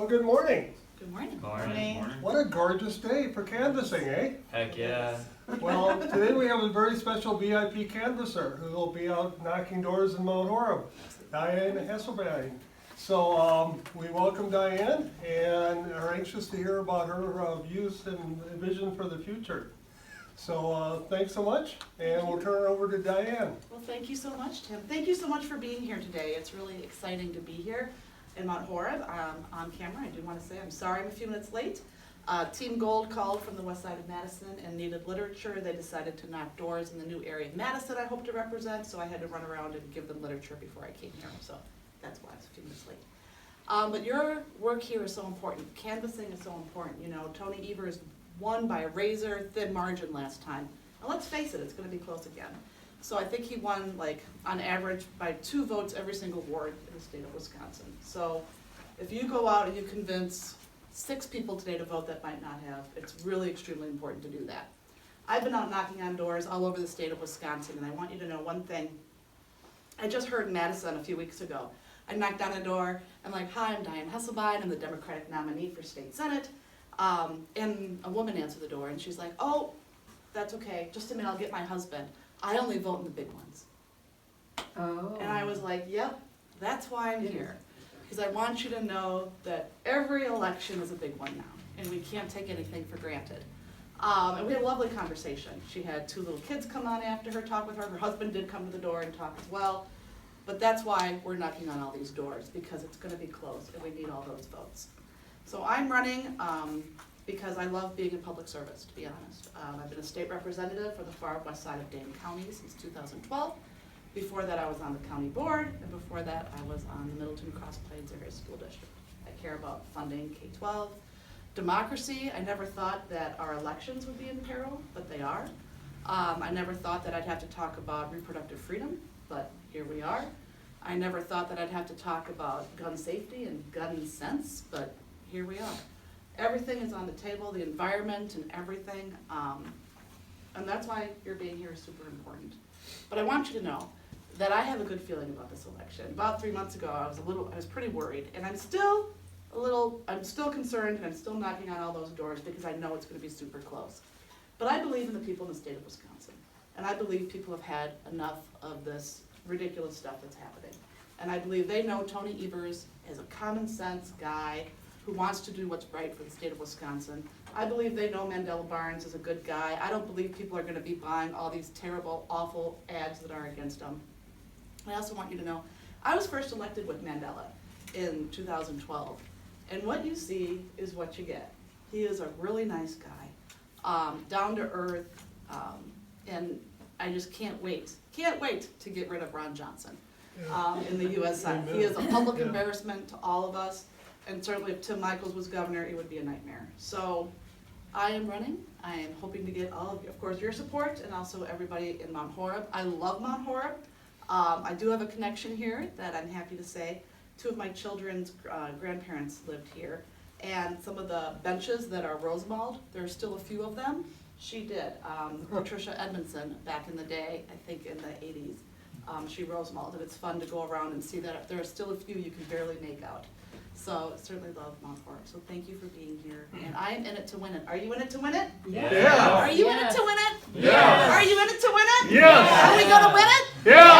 Well, good morning. Good morning. Morning. What a gorgeous day for canvassing, eh? Heck yeah. Well, today we have a very special VIP canvasser who will be out knocking doors in Mount Horeb, Dianne Hesselbein. So we welcome Dianne and are anxious to hear about her views and vision for the future. So thanks so much, and we'll turn it over to Dianne. Well, thank you so much, Tim. Thank you so much for being here today. It's really exciting to be here in Mount Horeb on camera. I do want to say I'm sorry I'm a few minutes late. Team Gold called from the west side of Madison and needed literature. They decided to knock doors in the new area of Madison I hope to represent, so I had to run around and give them literature before I came here. So that's why I was a few minutes late. But your work here is so important. Canvassing is so important. You know, Tony Evers won by a razor-thin margin last time. And let's face it, it's going to be close again. So I think he won, like, on average, by 2 votes every single ward in the state of Wisconsin. So if you go out and you convince 6 people today to vote that might not have, it's really extremely important to do that. I've been out knocking on doors all over the state of Wisconsin, and I want you to know one thing. I just heard in Madison a few weeks ago. I knocked on a door, I'm like, hi, I'm Dianne Hesselbein, I'm the Democratic nominee for state senate. And a woman answered the door, and she's like, oh, that's okay, just a minute, I'll get my husband. I only vote in the big ones. Oh. And I was like, yep, that's why I'm here. Because I want you to know that every election is a big one now, and we can't take anything for granted. And we had a lovely conversation. She had 2 little kids come on after her, talk with her. Her husband did come to the door and talk as well. But that's why we're knocking on all these doors, because it's going to be close, and we need all those votes. So I'm running because I love being in public service, to be honest. I've been a state representative for the far west side of Dane County since 2012. Before that, I was on the county board, and before that, I was on the Middleton Cross Plains Area School District. I care about funding K-12. Democracy, I never thought that our elections would be in peril, but they are. I never thought that I'd have to talk about reproductive freedom, but here we are. I never thought that I'd have to talk about gun safety and gun sense, but here we are. Everything is on the table, the environment and everything, and that's why your being here is super important. But I want you to know that I have a good feeling about this election. About 3 months ago, I was pretty worried, and I'm still concerned, and I'm still knocking on all those doors because I know it's going to be super close. But I believe in the people in the state of Wisconsin, and I believe people have had enough of this ridiculous stuff that's happening. And I believe they know Tony Evers is a common sense guy who wants to do what's right for the state of Wisconsin. I believe they know Mandela Barnes is a good guy. I don't believe people are going to be buying all these terrible, awful ads that are against them. I also want you to know, I was first elected with Mandela in 2012. And what you see is what you get. He is a really nice guy, down to earth, and I just can't wait to get rid of Ron Johnson in the U.S. Senate. He is a public embarrassment to all of us, and certainly if Tim Michels was governor, it would be a nightmare. So I am running. I am hoping to get all of course, your support, and also everybody in Mount Horeb. I love Mount Horeb. I do have a connection here that I'm happy to say. 2 of my children's grandparents lived here, and some of the benches that are Rosemald, there's still a few of them. She did. Patricia Edmondson, back in the day, I think in the 80s, she Rosemald, and it's fun to go around and see that there are still a few you can barely make out. So certainly love Mount Horeb. So thank you for being here, and I am in it to win it. Are you in it to win it? Yeah. Are you in it to win it? Yeah. Are you in it to win it? Yes. Are we gonna win it? Yeah.